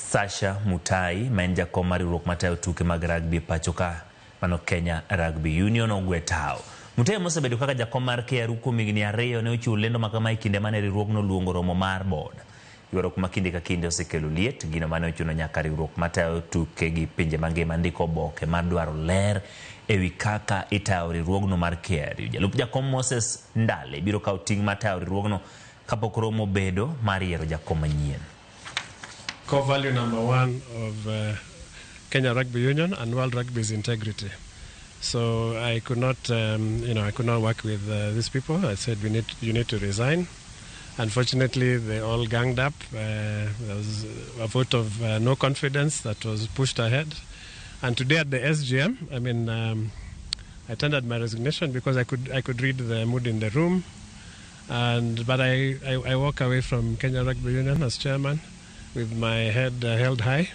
Sasha Mutahi, ma en jakom mar riwruok matayo tuke mag rugby pacho ka, mano Kenya Rugby Union ogwe tao. Mutahi mosebedo kaka jakom mar KRU kuom higni 2 ne ochiwo lendo ma kama e kinde mane riwruogno luongo romo mar board. Ywaruok ma kinde ka kinde osekelo liet, gino mane ochuno nyaka riwruok matayo tuke gi pinje mangima ndiko oboke mar dwaro ler ewi kaka itayo riwruogno mar KRU. Jalup jakom Moses Ndale biro kawo ting' mar tayo riwruogno kapok romo bedo mar yiero jakom manyien. Core value number 1 of Kenya Rugby Union and World Rugby is integrity. So I could not, I could not work with these people. I said, you need to resign. Unfortunately, they all ganged up. There was a vote of no confidence that was pushed ahead. And today at the SGM, I tendered my resignation because I could read the mood in the room. But I walk away from Kenya Rugby Union as chairman with my head held high.